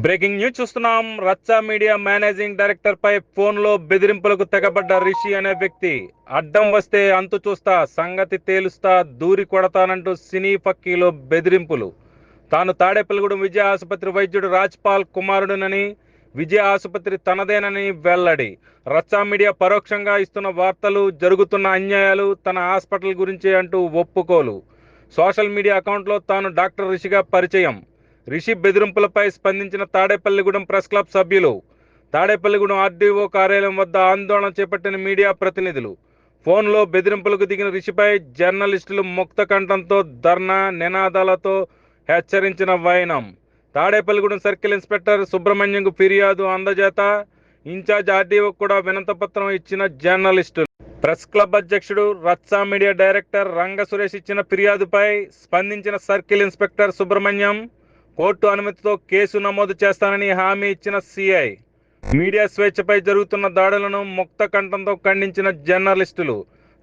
Breaking news చూస్తున్నాం. రచ్చ media managing director పై ఫోన్లో బెదిరింపులకు తెగబడ్డ రిషి అనే వ్యక్తి. అడ్డం వస్తే అంతు చూస్తా, సంగతి తేలుస్తా, దూరి కొడతానంటూ సినీ ఫక్కీలో బెదిరింపులు. తాను తాడేపల్లిగూడెం విజయ ఆసుపత్రి వైద్యుడు రాజ్పాల్ కుమారుడునని, విజయ ఆసుపత్రి తనదేనని వెల్లడి. రచ్చ మీడియా పరోక్షంగా ఇస్తున్న వార్తలు, జరుగుతున్న అన్యాయాలు తన హాస్పిటల్ గురించే అంటూ ఒప్పుకోలు. సోషల్ మీడియా అకౌంట్లో తాను డాక్టర్ రిషిగా పరిచయం. రిషి బెదిరింపులపై స్పందించిన తాడేపల్లిగూడెం ప్రెస్ క్లబ్ సభ్యులు. తాడేపల్లిగూడెం ఆర్డీఓ కార్యాలయం వద్ద ఆందోళన చేపట్టిన మీడియా ప్రతినిధులు. ఫోన్లో బెదిరింపులకు దిగిన రిషిపై జర్నలిస్టులు ముక్త కంఠంతో ధర్నా, నినాదాలతో హెచ్చరించిన వైనం. తాడేపల్లిగూడెం సర్కిల్ ఇన్స్పెక్టర్ సుబ్రహ్మణ్యంకు ఫిర్యాదు అందజేత, ఇన్ఛార్జ్ ఆర్డీఓ కూడా వినతపత్రం ఇచ్చిన జర్నలిస్టులు. ప్రెస్ క్లబ్ అధ్యక్షుడు, రచ్చ మీడియా డైరెక్టర్ రంగ సురేష్ ఇచ్చిన ఫిర్యాదుపై స్పందించిన సర్కిల్ ఇన్స్పెక్టర్ సుబ్రహ్మణ్యం, కోర్టు అనుమతితో కేసు నమోదు చేస్తానని హామీ ఇచ్చిన సిఐ. మీడియా స్వేచ్ఛపై జరుగుతున్న దాడులను ముక్త కంఠంతో ఖండించిన జర్నలిస్టులు.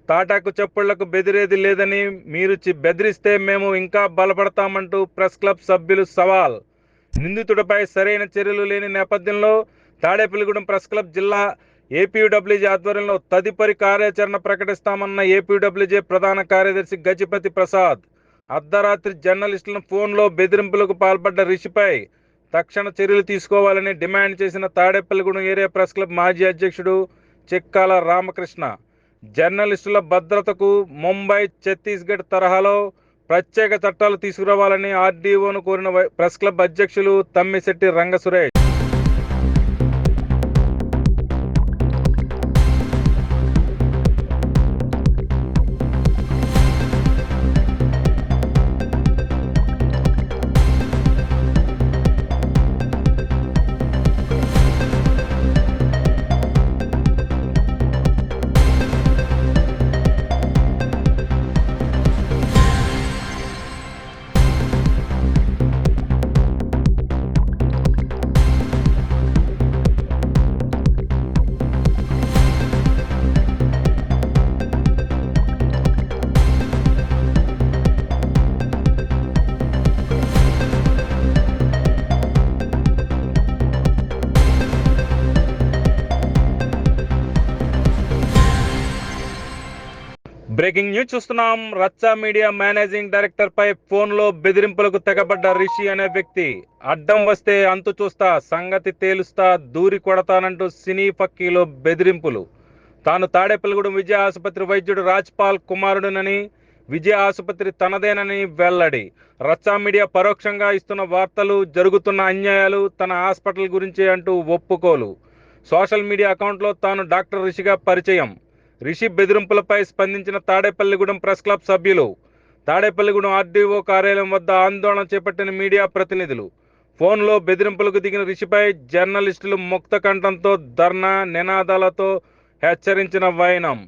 తాటాకు చెప్పుళ్లకు బెదిరేది లేదని, మీరు బెదిరిస్తే మేము ఇంకా బలపడతామంటూ ప్రెస్ క్లబ్ సభ్యులు సవాల్. నిందితుడిపై సరైన చర్యలు లేని నేపథ్యంలో తాడేపల్లిగూడెం ప్రెస్ క్లబ్ జిల్లా ఏపీడబ్ల్యూజే ఆధ్వర్యంలో తదుపరి కార్యాచరణ ప్రకటిస్తామన్న ఏపీడబ్ల్యూజే ప్రధాన కార్యదర్శి గజపతి ప్రసాద్. అర్ధరాత్రి జర్నలిస్టులను ఫోన్లో బెదిరింపులకు పాల్పడ్డ రిషిపై తక్షణ చర్యలు తీసుకోవాలని డిమాండ్ చేసిన తాడేపల్లిగూడెం ఏరియా ప్రెస్ క్లబ్ మాజీ అధ్యక్షుడు చిక్కాల రామకృష్ణ. జర్నలిస్టుల భద్రతకు ముంబై, ఛత్తీస్గఢ్ తరహాలో ప్రత్యేక చట్టాలు తీసుకురావాలని ఆర్డీఓను కోరిన ప్రెస్ క్లబ్ అధ్యక్షులు తమ్మిశెట్టి రంగ సురేష్. బ్రేకింగ్ న్యూస్ చూస్తున్నాం. రచ్చ మీడియా మేనేజింగ్ డైరెక్టర్ పై ఫోన్లో బెదిరింపులకు తెగబడ్డ రిషి అనే వ్యక్తి. అడ్డం వస్తే అంతు చూస్తా, సంగతి తేలుస్తా, దూరి కొడతానంటూ సినీ ఫక్కీలో బెదిరింపులు. తాను తాడేపల్లిగూడెం విజయ ఆసుపత్రి వైద్యుడు రాజ్పాల్ కుమారుడునని, విజయ ఆసుపత్రి తనదేనని వెల్లడి. రచ్చ మీడియా పరోక్షంగా ఇస్తున్న వార్తలు, జరుగుతున్న అన్యాయాలు తన హాస్పిటల్ గురించే అంటూ ఒప్పుకోలు. సోషల్ మీడియా అకౌంట్లో తాను డాక్టర్ రిషిగా పరిచయం. రిషి బెదిరింపులపై స్పందించిన తాడేపల్లిగూడెం ప్రెస్ క్లబ్ సభ్యులు. తాడేపల్లిగూడెం ఆర్డీఓ కార్యాలయం వద్ద ఆందోళన చేపట్టిన మీడియా ప్రతినిధులు. ఫోన్లో బెదిరింపులకు దిగిన రిషిపై జర్నలిస్టులు ముక్త కంఠంతో ధర్నా, నినాదాలతో హెచ్చరించిన వైనం.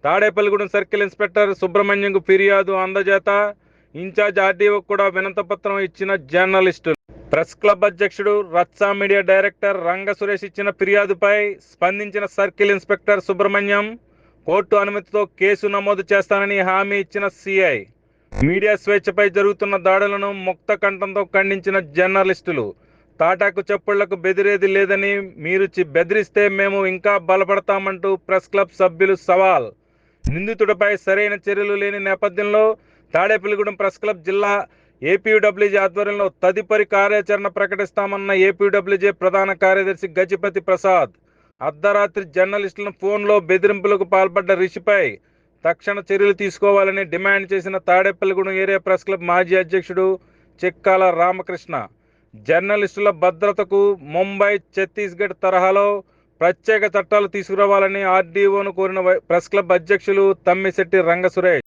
తాడేపల్లిగూడెం సర్కిల్ ఇన్స్పెక్టర్ సుబ్రహ్మణ్యంకు ఫిర్యాదు అందజేత, ఇన్ఛార్జ్ ఆర్డీఓ కూడా వినతపత్రం ఇచ్చిన జర్నలిస్టులు. ప్రెస్ క్లబ్ అధ్యక్షుడు, రచ్చ మీడియా డైరెక్టర్ రంగ సురేష్ ఇచ్చిన ఫిర్యాదుపై స్పందించిన సర్కిల్ ఇన్స్పెక్టర్ సుబ్రహ్మణ్యం, కోర్టు అనుమతితో కేసు నమోదు చేస్తానని హామీ ఇచ్చిన సిఐ. మీడియా స్వేచ్ఛపై జరుగుతున్న దాడులను ముక్త కంఠంతో ఖండించిన జర్నలిస్టులు. తాటాకు చెప్పుళ్లకు బెదిరేది లేదని, మీరు బెదిరిస్తే మేము ఇంకా బలపడతామంటూ ప్రెస్ క్లబ్ సభ్యులు సవాల్. నిందితుడిపై సరైన చర్యలు లేని నేపథ్యంలో తాడేపల్లిగూడెం ప్రెస్ క్లబ్ జిల్లా ఏపీడబ్ల్యూజే ఆధ్వర్యంలో తదుపరి కార్యాచరణ ప్రకటిస్తామన్న ఏపీడబ్ల్యూజే ప్రధాన కార్యదర్శి గజపతి ప్రసాద్. అర్ధరాత్రి జర్నలిస్టులను ఫోన్లో బెదిరింపులకు పాల్పడ్డ రిషిపై తక్షణ చర్యలు తీసుకోవాలని డిమాండ్ చేసిన తాడేపల్లిగూడెం ఏరియా ప్రెస్ క్లబ్ మాజీ అధ్యక్షుడు చిక్కాల రామకృష్ణ. జర్నలిస్టుల భద్రతకు ముంబై, ఛత్తీస్గఢ్ తరహాలో ప్రత్యేక చట్టాలు తీసుకురావాలని ఆర్డీఓను కోరిన ప్రెస్ క్లబ్ అధ్యక్షులు తమ్మిశెట్టి రంగ సురేష్.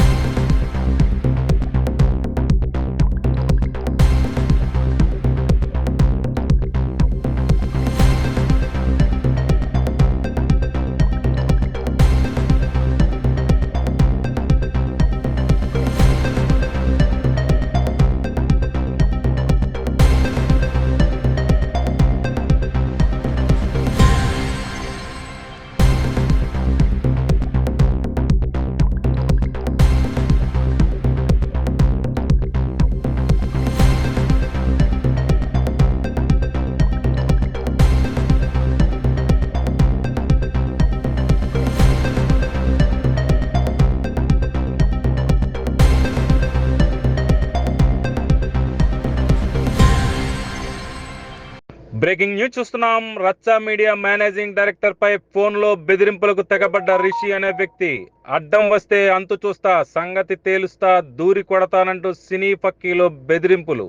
బ్రేకింగ్ న్యూస్ చూస్తున్నాం. రచ్చా మీడియా మేనేజింగ్ డైరెక్టర్ పై ఫోన్ లో బెదిరింపులకు తెగబడ్డ రిషి అనే వ్యక్తి అడ్డం వస్తే అంతు చూస్తా, సంగతి తేలుస్తా, దూరి కొడతానంటూ సినీ ఫక్కీలో బెదిరింపులు.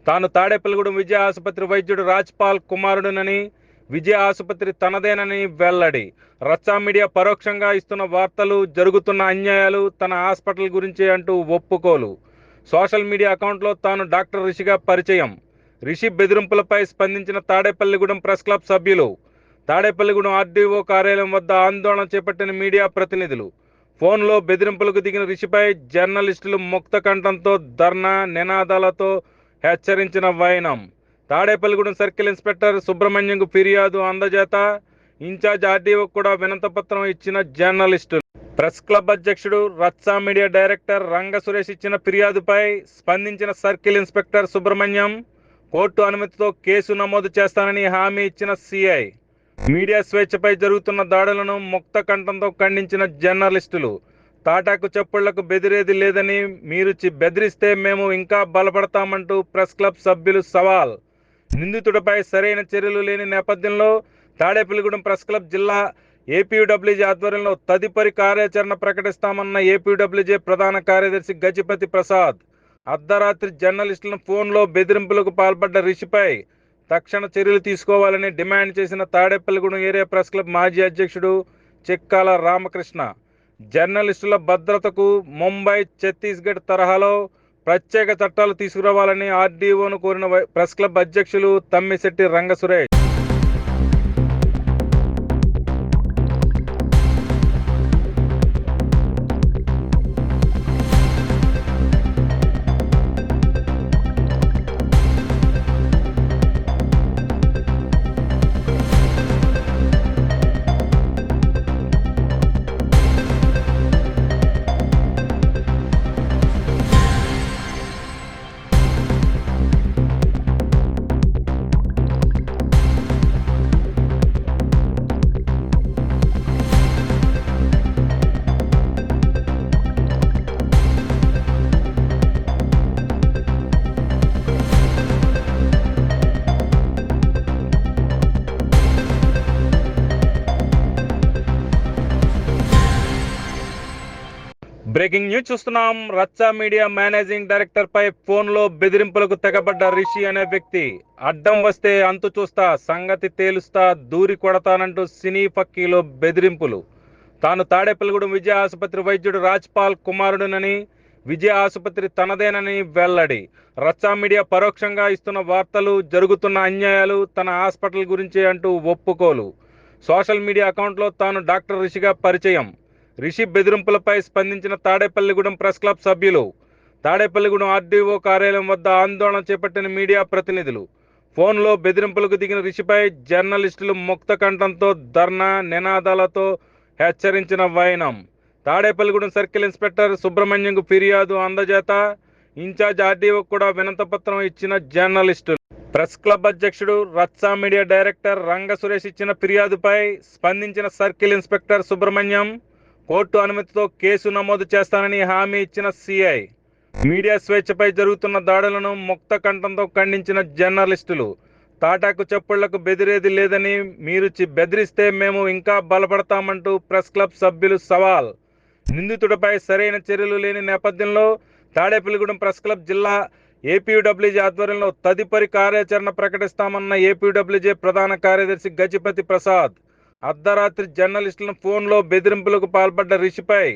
తాను తాడేపల్లిగూడెం విజయ ఆసుపత్రి వైద్యుడు రాజ్పాల్ కుమారుడునని, విజయ ఆసుపత్రి తనదేనని వెల్లడి. రచ్చా మీడియా పరోక్షంగా ఇస్తున్న వార్తలు, జరుగుతున్న అన్యాయాలు తన హాస్పిటల్ గురించి అంటూ ఒప్పుకోలు. సోషల్ మీడియా అకౌంట్లో తాను డాక్టర్ రిషిగా పరిచయం. రిషి బెదిరింపులపై స్పందించిన తాడేపల్లిగూడెం ప్రెస్ క్లబ్ సభ్యులు. తాడేపల్లిగూడెం ఆర్డీఓ కార్యాలయం వద్ద ఆందోళన చేపట్టిన మీడియా ప్రతినిధులు. ఫోన్లో బెదిరింపులకు దిగిన రిషిపై జర్నలిస్టులు ముక్త కంఠంతో ధర్నా, నినాదాలతో హెచ్చరించిన వైనం. తాడేపల్లిగూడెం సర్కిల్ ఇన్స్పెక్టర్ సుబ్రహ్మణ్యంకు ఫిర్యాదు అందజేత ఇన్ఛార్జ్ ఆర్డీఓ కూడా వినతపత్రం ఇచ్చిన జర్నలిస్టులు. ప్రెస్ క్లబ్ అధ్యక్షుడు, రచ్చా మీడియా డైరెక్టర్ రంగ సురేష్ ఇచ్చిన ఫిర్యాదుపై స్పందించిన సర్కిల్ ఇన్స్పెక్టర్ సుబ్రహ్మణ్యం కోర్టు అనుమతితో కేసు నమోదు చేస్తానని హామీ ఇచ్చిన సిఐ. మీడియా స్వేచ్ఛపై జరుగుతున్న దాడులను ముక్త కంఠంతో ఖండించిన జర్నలిస్టులు. తాటాకు చప్పుళ్లకు బెదిరేది లేదని, మీరు బెదిరిస్తే మేము ఇంకా బలపడతామంటూ ప్రెస్ క్లబ్ సభ్యులు సవాల్. నిందితుడిపై సరైన చర్యలు లేని నేపథ్యంలో తాడేపల్లిగూడెం ప్రెస్ క్లబ్ జిల్లా ఏపీడబ్ల్యూజే ఆధ్వర్యంలో తదుపరి కార్యాచరణ ప్రకటిస్తామన్న ఏపీడబ్ల్యూజే ప్రధాన కార్యదర్శి గజపతి ప్రసాద్. అర్ధరాత్రి జర్నలిస్టులను ఫోన్లో బెదిరింపులకు పాల్పడ్డ రిషిపై తక్షణ చర్యలు తీసుకోవాలని డిమాండ్ చేసిన తాడేపల్లిగూడెం ఏరియా ప్రెస్ క్లబ్ మాజీ అధ్యక్షుడు చిక్కాల రామకృష్ణ. జర్నలిస్టుల భద్రతకు ముంబై, ఛత్తీస్గఢ్ తరహాలో ప్రత్యేక చట్టాలు తీసుకురావాలని ఆర్డీఓను కోరిన ప్రెస్ క్లబ్ అధ్యక్షులు తమ్మిశెట్టి రంగ సురేష్. బ్రేకింగ్ న్యూస్ చూస్తున్నాం. రచ్చా మీడియా మేనేజింగ్ డైరెక్టర్ పై ఫోన్లో బెదిరింపులకు తెగబడ్డ రిషి అనే వ్యక్తి అడ్డం వస్తే అంతు చూస్తా, సంగతి తేలుస్తా, దూరి కొడతానంటూ సినీ ఫక్కీలో బెదిరింపులు. తాను తాడేపల్లిగూడెం విజయ ఆసుపత్రి వైద్యుడు రాజ్పాల్ కుమారుడునని, విజయ ఆసుపత్రి తనదేనని వెల్లడి. రచ్చా మీడియా పరోక్షంగా ఇస్తున్న వార్తలు, జరుగుతున్న అన్యాయాలు తన హాస్పిటల్ గురించి అంటూ ఒప్పుకోలు. సోషల్ మీడియా అకౌంట్లో తాను డాక్టర్ రిషిగా పరిచయం. రిషి బెదిరింపులపై స్పందించిన తాడేపల్లిగూడెం ప్రెస్ క్లబ్ సభ్యులు. తాడేపల్లిగూడెం ఆర్డీఓ కార్యాలయం వద్ద ఆందోళన చేపట్టిన మీడియా ప్రతినిధులు. ఫోన్లో బెదిరింపులకు దిగిన రిషిపై జర్నలిస్టులు ముక్త కంఠంతో ధర్నా, నినాదాలతో హెచ్చరించిన వైనం. తాడేపల్లిగూడెం సర్కిల్ ఇన్స్పెక్టర్ సుబ్రహ్మణ్యంకు ఫిర్యాదు అందజేత ఇన్ఛార్జ్ ఆర్డీఓ కూడా వినతపత్రం ఇచ్చిన జర్నలిస్టులు. ప్రెస్ క్లబ్ అధ్యక్షుడు, రచ్చా మీడియా డైరెక్టర్ రంగ సురేష్ ఇచ్చిన ఫిర్యాదుపై స్పందించిన సర్కిల్ ఇన్స్పెక్టర్ సుబ్రహ్మణ్యం కోర్టు అనుమతితో కేసు నమోదు చేస్తానని హామీ ఇచ్చిన సిఐ. మీడియా స్వేచ్ఛపై జరుగుతున్న దాడులను ముక్త కంఠంతో ఖండించిన జర్నలిస్టులు. తాటాకు చప్పుళ్లకు బెదిరేది లేదని, మీరు బెదిరిస్తే మేము ఇంకా బలపడతామంటూ ప్రెస్ క్లబ్ సభ్యులు సవాల్. నిందితుడిపై సరైన చర్యలు లేని నేపథ్యంలో తాడేపల్లిగూడెం ప్రెస్ క్లబ్ జిల్లా ఏపీడబ్ల్యూజే ఆధ్వర్యంలో తదుపరి కార్యాచరణ ప్రకటిస్తామన్న ఏపీడబ్ల్యూజే ప్రధాన కార్యదర్శి గజపతి ప్రసాద్. అర్ధరాత్రి జర్నలిస్టులను ఫోన్లో బెదిరింపులకు పాల్పడ్డ రిషిపై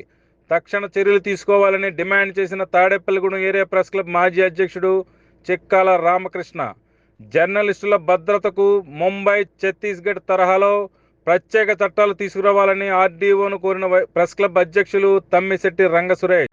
తక్షణ చర్యలు తీసుకోవాలని డిమాండ్ చేసిన తాడేపల్లిగూడెం ఏరియా ప్రెస్ క్లబ్ మాజీ అధ్యక్షుడు చిక్కాల రామకృష్ణ. జర్నలిస్టుల భద్రతకు ముంబై, ఛత్తీస్గఢ్ తరహాలో ప్రత్యేక చట్టాలు తీసుకురావాలని ఆర్డీఓను కోరిన ప్రెస్ క్లబ్ అధ్యక్షులు తమ్మిశెట్టి రంగ సురేష్.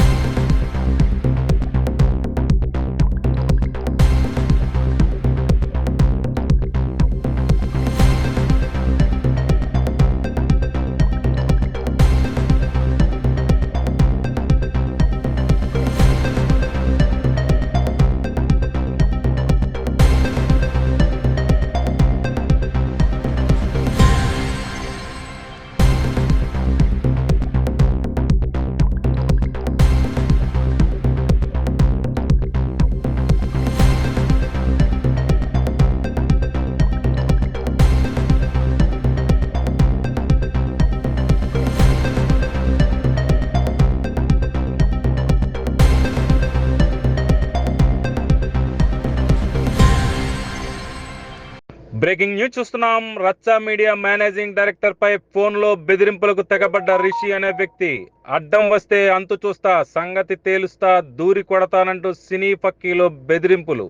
బ్రేకింగ్ న్యూస్ చూస్తున్నాం. రచ్చా మీడియా మేనేజింగ్ డైరెక్టర్ పై ఫోన్లో బెదిరింపులకు తెగబడ్డ రిషి అనే వ్యక్తి అడ్డం వస్తే అంతు చూస్తా, సంగతి తేలుస్తా, దూరి కొడతానంటూ సినీ ఫక్కీలో బెదిరింపులు.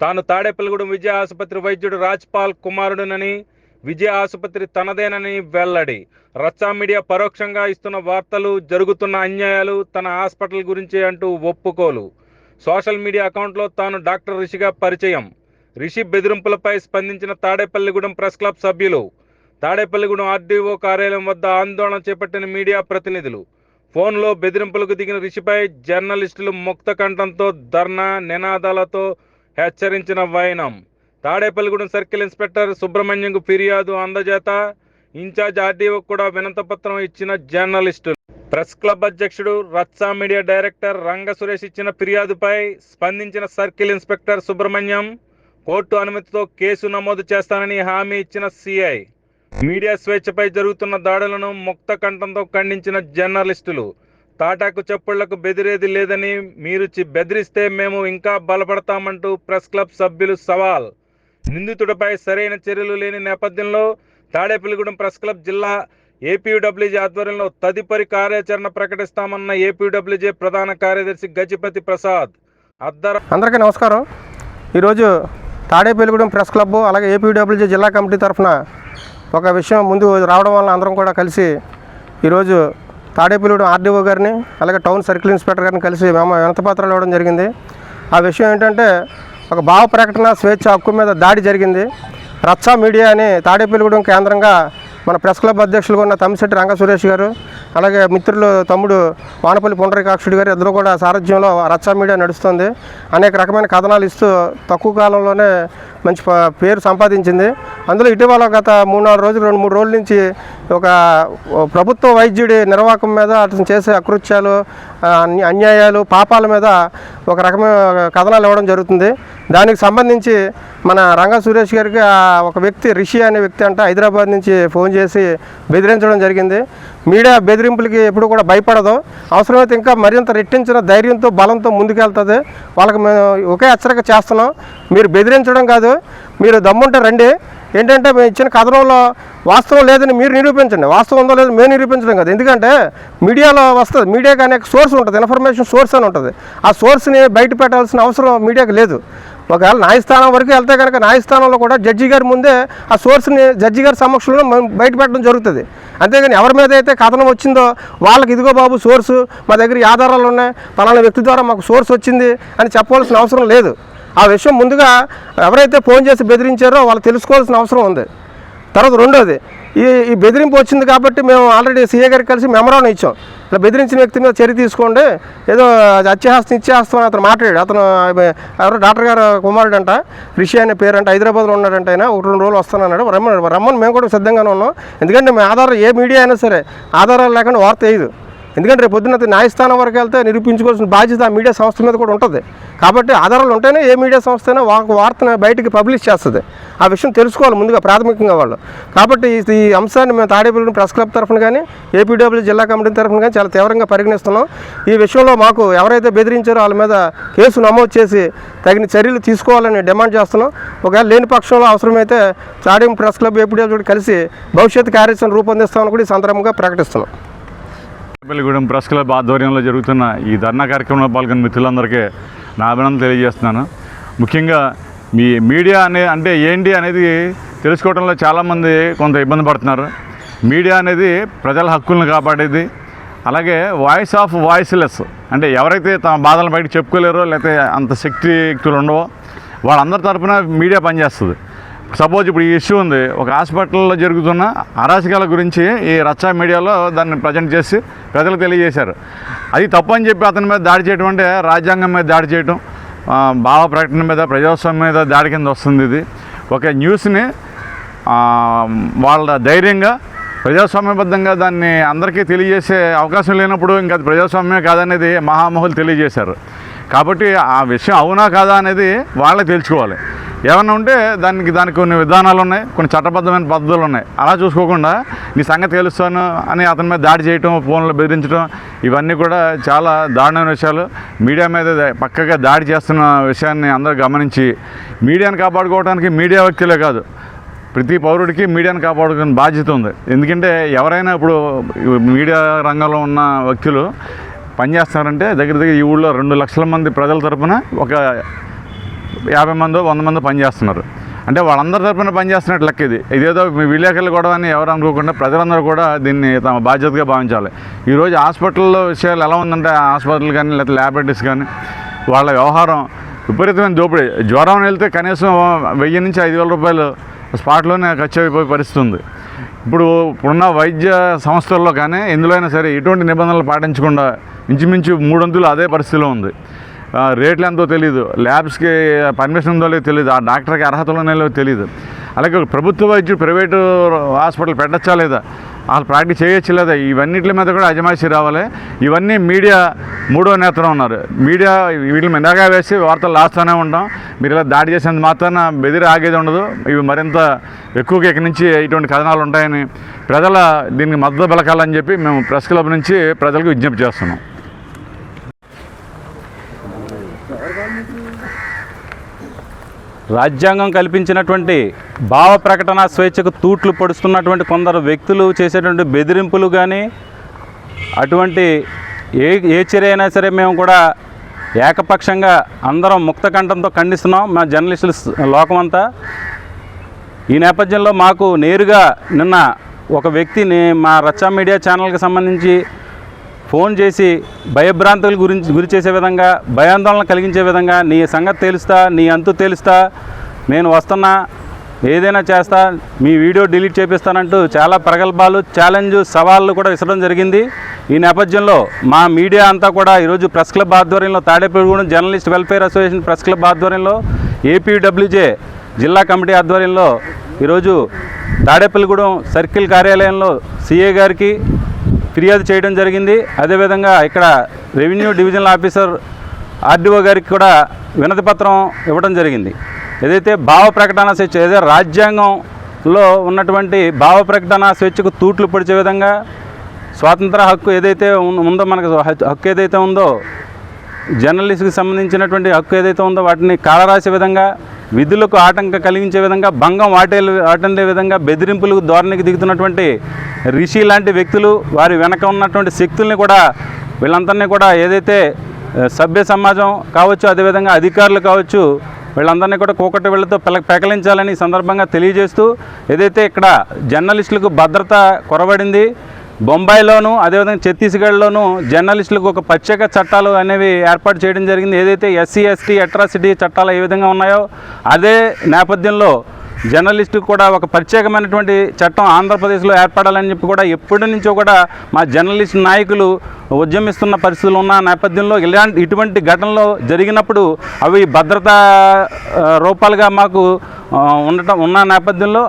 తాను తాడేపల్లిగూడెం విజయ ఆసుపత్రి వైద్యుడు రాజ్పాల్ కుమారుడునని, విజయ ఆసుపత్రి తనదేనని వెల్లడి. రచ్చా మీడియా పరోక్షంగా ఇస్తున్న వార్తలు, జరుగుతున్న అన్యాయాలు తన హాస్పిటల్ గురించి అంటూ ఒప్పుకోలు. సోషల్ మీడియా అకౌంట్లో తాను డాక్టర్ రిషిగా పరిచయం. రిషి బెదిరింపులపై స్పందించిన తాడేపల్లిగూడెం ప్రెస్ క్లబ్ సభ్యులు. తాడేపల్లిగూడెం ఆర్డీఓ కార్యాలయం వద్ద ఆందోళన చేపట్టిన మీడియా ప్రతినిధులు. ఫోన్లో బెదిరింపులకు దిగిన రిషిపై జర్నలిస్టులు ముక్త కంఠంతో ధర్నా, నినాదాలతో హెచ్చరించిన వైనం. తాడేపల్లిగూడెం సర్కిల్ ఇన్స్పెక్టర్ సుబ్రహ్మణ్యంకు ఫిర్యాదు అందజేత ఇన్ఛార్జ్ ఆర్డీఓ కూడా వినతపత్రం ఇచ్చిన జర్నలిస్టులు. ప్రెస్ క్లబ్ అధ్యక్షుడు, రచ్చా మీడియా డైరెక్టర్ రంగ సురేష్ ఇచ్చిన ఫిర్యాదుపై స్పందించిన సర్కిల్ ఇన్స్పెక్టర్ సుబ్రహ్మణ్యం కోర్టు అనుమతితో కేసు నమోదు చేస్తానని హామీ ఇచ్చిన సిఐ. మీడియా స్వేచ్ఛపై జరుగుతున్న దాడులను ముక్త కంఠంతో ఖండించిన జర్నలిస్టులు. తాటాకు చెప్పుళ్లకు బెదిరేది లేదని, మీరు బెదిరిస్తే మేము ఇంకా బలపడతామంటూ ప్రెస్ క్లబ్ సభ్యులు సవాల్. నిందితుడిపై సరైన చర్యలు లేని నేపథ్యంలో తాడేపల్లిగూడెం ప్రెస్ క్లబ్ జిల్లా ఏపీడబ్ల్యూజే ఆధ్వర్యంలో తదుపరి కార్యాచరణ ప్రకటిస్తామన్న ఏపీడబ్ల్యూజే ప్రధాన కార్యదర్శి గజపతి ప్రసాద్. అందరికీ నమస్కారం. ఈరోజు తాడేపల్లిగూడెం ప్రెస్ క్లబ్ అలాగే ఏపీడబ్ల్యూజే జిల్లా కమిటీ తరఫున ఒక విషయం ముందు రావడం వల్ల అందరం కూడా కలిసి ఈరోజు తాడేపల్లిగూడెం ఆర్డీఓ గారిని అలాగే టౌన్ సర్కిల్ ఇన్స్పెక్టర్ గారిని కలిసి మేము వినతిపత్రాలు ఇవ్వడం జరిగింది. ఆ విషయం ఏంటంటే, ఒక భావ ప్రకటన స్వేచ్ఛ హక్కు మీద దాడి జరిగింది. రచ్చా మీడియా అని తాడేపల్లిగూడెం కేంద్రంగా మన ప్రెస్ క్లబ్ అధ్యక్షులుగా ఉన్న తమ్మిశెట్టి రంగ సురేష్ గారు, అలాగే మిత్రులు తమ్ముడు వానపల్లి పుండరీకాక్షుడు గారు ఇద్దరు కూడా సారథ్యంలో రచ్చా మీడియా నడుస్తుంది. అనేక రకమైన కథనాలు ఇస్తూ తక్కువ కాలంలోనే మంచి పేరు సంపాదించింది. అందులో ఇటీవల గత 3-4 రోజులు 2-3 రోజుల నుంచి ఒక ప్రభుత్వ వైద్యుడి నిర్వాహకం మీద అతను చేసే అకృత్యాలు, అన్యాయాలు, పాపాల మీద ఒక రకమైన కథనాలు ఇవ్వడం జరుగుతుంది. దానికి సంబంధించి మన రంగా సురేష్ గారికి ఒక వ్యక్తి రిషి అనే వ్యక్తి అంట హైదరాబాద్ నుంచి ఫోన్ చేసి బెదిరించడం జరిగింది. మీడియా బెదిరింపులకి ఎప్పుడు కూడా భయపడదు. అవసరమైతే ఇంకా మరింత రెట్టించిన ధైర్యంతో, బలంతో ముందుకెళ్తుంది. వాళ్ళకి మేము ఒకే హెచ్చరిక చేస్తున్నాం, మీరు బెదిరించడం కాదు, మీరు దమ్ముంటే రండి. ఏంటంటే మేము ఇచ్చిన కథనంలో వాస్తవం లేదని మీరు నిరూపించండి, వాస్తవం ఉందో లేదో మేము నిరూపించడం కాదు. ఎందుకంటే మీడియాలో వస్తుంది, మీడియాకి అనేక సోర్స్ ఉంటుంది, ఇన్ఫర్మేషన్ సోర్స్ అని ఉంటుంది. ఆ సోర్స్ని బయట పెట్టాల్సిన అవసరం మీడియాకి లేదు. ఒకవేళ న్యాయస్థానం వరకు వెళ్తే కనుక న్యాయస్థానంలో కూడా జడ్జి గారి ముందే ఆ సోర్స్ని జడ్జి గారి సమక్షంలో బయట పెట్టడం జరుగుతుంది. అంతేగాని ఎవరి మీద అయితే కథనం వచ్చిందో వాళ్ళకి ఇదిగో బాబు సోర్సు, మా దగ్గర ఆధారాలు ఉన్నాయి, పలానా వ్యక్తి ద్వారా మాకు సోర్స్ వచ్చింది అని చెప్పవలసిన అవసరం లేదు. ఆ విషయం ముందుగా ఎవరైతే ఫోన్ చేసి బెదిరించారో వాళ్ళు తెలుసుకోవాల్సిన అవసరం ఉంది. తర్వాత రెండోది, ఈ బెదిరింపు వచ్చింది కాబట్టి మేము ఆల్రెడీ సీఏ గారికి కలిసి మెమరాన్ ఇచ్చాం. ఇలా బెదిరించిన వ్యక్తి మీద చర్య తీసుకోండి, ఏదో అత్యాహస్తం ఇచ్చేస్తాం అని అతను మాట్లాడాడు. అతను ఎవరో డాక్టర్ గారు కుమారుడు అంట, రిషి అనే పేరు అంటే, హైదరాబాద్లో ఉన్నాడంట. ఆయన 1-2 రోజులు వస్తానన్నాడు. రమ్మని మేము కూడా సిద్ధంగానే ఉన్నాం. ఎందుకంటే మేము ఆధారం, ఏ మీడియా అయినా సరే ఆధారాలు లేకుండా వార్త వేయదు. ఎందుకంటే రేపు పొద్దున్న న్యాయస్థానం వరకు వెళ్తే నిరూపించుకోవాల్సిన బాధ్యత ఆ మీడియా సంస్థ మీద కూడా ఉంటుంది. కాబట్టి ఆధారాలు ఉంటేనే ఏ మీడియా సంస్థ అయినా వార్తను బయటికి పబ్లిష్ చేస్తుంది. ఆ విషయం తెలుసుకోవాలి ముందుగా ప్రాథమికంగా వాళ్ళు. కాబట్టి ఈ అంశాన్ని మేము తాడేపల్లిగూడెం ప్రెస్ క్లబ్ తరఫున కానీ ఏపీడబ్ల్యూ జిల్లా కమిటీ తరఫున కానీ చాలా తీవ్రంగా పరిగణిస్తున్నాం. ఈ విషయంలో మాకు ఎవరైతే బెదిరించారో వాళ్ళ మీద కేసు నమోదు చేసి తగిన చర్యలు తీసుకోవాలని డిమాండ్ చేస్తున్నాం. ఒకవేళ లేని పక్షంలో అవసరమైతే తాడేపల్లి ప్రెస్ క్లబ్ ఏపీడబ్ల్యూ కలిసి భవిష్యత్తు కార్యాచరణ రూపొందిస్తామని కూడా ఈ సందర్భంగా ప్రకటిస్తున్నాం. తాడేపల్లిగూడెం ప్రెస్ క్లబ్ ఆధ్వర్యంలో జరుగుతున్న ఈ ధర్నా కార్యక్రమంలో పాల్గొన్న మిత్రులందరికీ నా అభినందనలు తెలియజేస్తున్నాను. ముఖ్యంగా మీ మీడియా అంటే ఏంటి అనేది తెలుసుకోవడంలో చాలామంది కొంత ఇబ్బంది పడుతున్నారు. మీడియా అనేది ప్రజల హక్కులను కాపాడేది, అలాగే వాయిస్ ఆఫ్ వాయిస్లెస్ అంటే ఎవరైతే తమ బాధలను బయటకు చెప్పుకోలేరో, లేకపోతే అంత శక్తియుక్తులు ఉండవో వాళ్ళందరి తరఫున మీడియా పనిచేస్తుంది. సపోజ్ ఇప్పుడు ఈ ఇష్యూ ఉంది, ఒక హాస్పిటల్లో జరుగుతున్న అరాచకాల గురించి ఈ రచ్చా మీడియాలో దాన్ని ప్రజెంట్ చేసి ప్రజలకు తెలియజేశారు. అది తప్పు అని చెప్పి అతని మీద దాడి చేయడం అంటే రాజ్యాంగం మీద దాడి చేయడం, భావ ప్రకటన మీద, ప్రజాస్వామ్యం మీద దాడి కింద వస్తుంది. ఇది ఒక న్యూస్ని వాళ్ళ ధైర్యంగా ప్రజాస్వామ్యబద్ధంగా దాన్ని అందరికీ తెలియజేసే అవకాశం లేనప్పుడు ఇంకా అది ప్రజాస్వామ్యమే కాదనేది మహామహులు తెలియజేశారు. కాబట్టి ఆ విషయం అవునా కాదా అనేది వాళ్ళే తెలుసుకోవాలి. ఏమన్నా ఉంటే దానికి కొన్ని విధానాలు ఉన్నాయి, కొన్ని చట్టబద్ధమైన పద్ధతులు ఉన్నాయి. అలా చూసుకోకుండా నీ సంగతి తెలుస్తాను అని అతని మీద దాడి చేయటం, ఫోన్లో బెదిరించడం, ఇవన్నీ కూడా చాలా దారుణమైన విషయాలు. మీడియా మీద పక్కగా దాడి చేస్తున్న విషయాన్ని అందరూ గమనించి మీడియాను కాపాడుకోవడానికి మీడియా వ్యక్తులే కాదు, ప్రతి పౌరుడికి మీడియాను కాపాడుకునే బాధ్యత ఉంది. ఎందుకంటే ఎవరైనా ఇప్పుడు మీడియా రంగంలో ఉన్న వ్యక్తులు పనిచేస్తారంటే దగ్గర ఈ ఊళ్ళో 2 లక్షల మంది ప్రజల తరపున ఒక 50 మందో 100 మందో పనిచేస్తున్నారు. అంటే వాళ్ళందరి తరపున పనిచేస్తున్నట్టు లెక్క ఇదేదో విలేకరులు కూడా అని ఎవరు అనుకోకుండా ప్రజలందరూ కూడా దీన్ని తమ బాధ్యతగా భావించాలి. ఈరోజు హాస్పిటల్లో విషయాలు ఎలా ఉందంటే హాస్పిటల్ కానీ లేకపోతే ల్యాబొరేటరీస్ కానీ వాళ్ళ వ్యవహారం విపరీతమైన దోపిడీ. జ్వరం వెళ్తే కనీసం 1000 నుంచి 5000 రూపాయలు స్పాట్లోనే ఖర్చు అయిపోయే పరిస్థితి ఉంది. ఇప్పుడున్న వైద్య సంస్థల్లో కానీ ఎందులో అయినా సరే ఎటువంటి నిబంధనలు పాటించకుండా ఇంచుమించు 3 వంతులు అదే పరిస్థితిలో ఉంది. రేట్లు ఎంతో తెలియదు, ల్యాబ్స్కి పర్మిషన్ ఉందో లేదో తెలియదు, ఆ డాక్టర్కి అర్హతలు ఉన్నాయో తెలియదు. అలాగే ప్రభుత్వ వైద్యుడు ప్రైవేటు హాస్పిటల్ పెట్టచ్చా లేదా, వాళ్ళు ప్రాక్టీస్ చేయొచ్చు లేదా, ఇవన్నిటి మీద కూడా అజమాయిషీ రావాలి. ఇవన్నీ మీడియా మూడో నేతలు ఉన్నారు. మీడియా వీటి మీద నిఘా వేసి వార్తలు రాస్తూనే ఉంటాం. మీరు ఇలా దాడి చేసేందుకు మాత్రాన బెదిరి ఆగేది ఉండదు. ఇవి మరింత ఎక్కువగా ఇక్కడి నుంచి ఇటువంటి కథనాలు ఉంటాయని ప్రజల దీనికి మద్దతు పలకాలని చెప్పి మేము ప్రెస్ క్లబ్ నుంచి ప్రజలకు విజ్ఞప్తి చేస్తున్నాం. రాజ్యాంగం కల్పించినటువంటి భావ ప్రకటన స్వేచ్ఛకు తూట్లు పొడుస్తున్నటువంటి కొందరు వ్యక్తులు చేసేటువంటి బెదిరింపులు కానీ అటువంటి ఏ చర్య అయినా సరే మేము కూడా ఏకపక్షంగా అందరం ముక్త కంఠంతో ఖండిస్తున్నాం, మా జర్నలిస్టుల లోకమంతా. ఈ నేపథ్యంలో మాకు నేరుగా నిన్న ఒక వ్యక్తిని మా రచ్చా మీడియా ఛానల్కి సంబంధించి ఫోన్ చేసి భయభ్రాంతుల గురి చేసే విధంగా, భయాందోళన కలిగించే విధంగా, నీ సంగతి తేలుస్తా, నీ అంతు తేలుస్తా, నేను వస్తున్నా, ఏదైనా చేస్తా, మీ వీడియో డిలీట్ చేపిస్తానంటూ చాలా ప్రగల్భాలు, ఛాలెంజ్, సవాళ్ళు కూడా విసరడం జరిగింది. ఈ నేపథ్యంలో మా మీడియా అంతా కూడా ఈరోజు ప్రెస్ క్లబ్ ఆధ్వర్యంలో, Tadepalligudem journalist welfare association press club ఆధ్వర్యంలో, ఏపీడబ్ల్యూజే జిల్లా కమిటీ ఆధ్వర్యంలో ఈరోజు తాడేపల్లిగూడెం సర్కిల్ కార్యాలయంలో సిఏ గారికి ఫిర్యాదు చేయడం జరిగింది. అదేవిధంగా ఇక్కడ రెవెన్యూ డివిజనల్ ఆఫీసర్ ఆర్డీఓ గారికి కూడా వినతి పత్రం ఇవ్వడం జరిగింది. ఏదైతే భావ ప్రకటన స్వేచ్ఛ, ఏదైతే రాజ్యాంగంలో ఉన్నటువంటి భావ ప్రకటన స్వేచ్ఛకు తూట్లు పొడిచే విధంగా, స్వాతంత్ర హక్కు ఏదైతే ఉందో, మనకు హక్కు ఏదైతే ఉందో, జర్నలిస్ట్కి సంబంధించినటువంటి హక్కు ఏదైతే ఉందో వాటిని కాలరాసే విధంగా, విధులకు ఆటంకం కలిగించే విధంగా, భంగం వాటిల్లే విధంగా బెదిరింపులకు ధోరణికి దిగుతున్నటువంటి రిషి లాంటి వ్యక్తులు, వారి వెనక ఉన్నటువంటి శక్తుల్ని కూడా, వీళ్ళందరినీ కూడా ఏదైతే సభ్య సమాజం కావచ్చు, అదేవిధంగా అధికారులు కావచ్చు, వీళ్ళందరినీ కూడా కూకటి వీళ్ళతో పెకలించాలని సందర్భంగా తెలియజేస్తూ, ఏదైతే ఇక్కడ జర్నలిస్టులకు భద్రత కొరబడింది, బొంబాయిలోను అదేవిధంగా ఛత్తీస్గఢ్లోనూ జర్నలిస్టులకు ఒక ప్రత్యేక చట్టాలు అనేవి ఏర్పాటు చేయడం జరిగింది. ఏదైతే ఎస్సీ ఎస్టీ అట్రాసిటీ చట్టాలు ఏ విధంగా ఉన్నాయో అదే నేపథ్యంలో జర్నలిస్టుకు కూడా ఒక ప్రత్యేకమైనటువంటి చట్టం ఆంధ్రప్రదేశ్లో ఏర్పడాలని చెప్పి కూడా ఎప్పటి నుంచో కూడా మా జర్నలిస్ట్ నాయకులు ఉద్యమిస్తున్న పరిస్థితులు ఉన్న నేపథ్యంలో ఇటువంటి ఘటనలు జరిగినప్పుడు అవి భద్రతా రూపాలుగా మాకు ఉన్న నేపథ్యంలో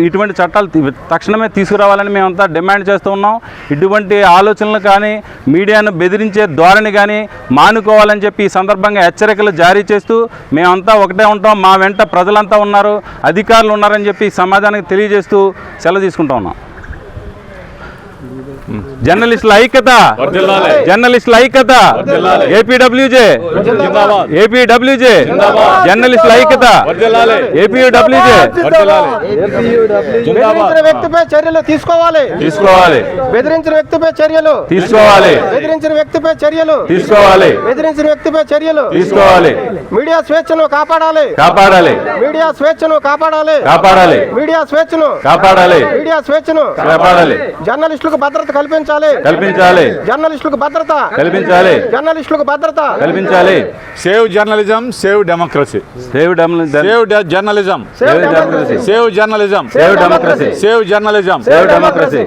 ఇటువంటి చట్టాలు తక్షణమే తీసుకురావాలని మేమంతా డిమాండ్ చేస్తూ ఉన్నాం. ఇటువంటి ఆలోచనలు కానీ, మీడియాను బెదిరించే ధోరణి కానీ మానుకోవాలని చెప్పి ఈ సందర్భంగా హెచ్చరికలు జారీ చేస్తూ మేమంతా ఒకటే ఉంటాం, మా వెంట ప్రజలంతా ఉన్నారు, అధికారులు ఉన్నారని చెప్పి సమాజానికి తెలియజేస్తూ సెలవు తీసుకుంటా ఉన్నాం. జర్నలిస్టుల ఐక్యత, జర్నలిస్టుల ఐక్యత, ఏపీడబ్ల్యూజే, ఏపీడబ్ల్యూజే, జర్నలిస్టుల ఐక్యత, ఏపీడబ్ల్యూజే. బెదిరించిన వ్యక్తిపై చర్యలు తీసుకోవాలి, బెదిరించిన వ్యక్తిపై చర్యలు తీసుకోవాలి, బెదిరించిన వ్యక్తిపై చర్యలు తీసుకోవాలి, బెదిరించిన వ్యక్తిపై చర్యలు తీసుకోవాలి. మీడియా స్వేచ్ఛను కాపాడాలి, మీడియా స్వేచ్ఛను కాపాడాలి, మీడియా స్వేచ్ఛను కాపాడాలి, మీడియా స్వేచ్ఛను కాపాడాలి. జర్నలిస్టులకు భద్రత కల్పించాలి, జర్నలిస్టులకు భద్రత కల్పించాలి, జర్నలిస్టులకు భద్రత కల్పించాలి. Save journalism, save democracy. Save journalism, save democracy. Save journalism, save democracy. Save journalism, save democracy.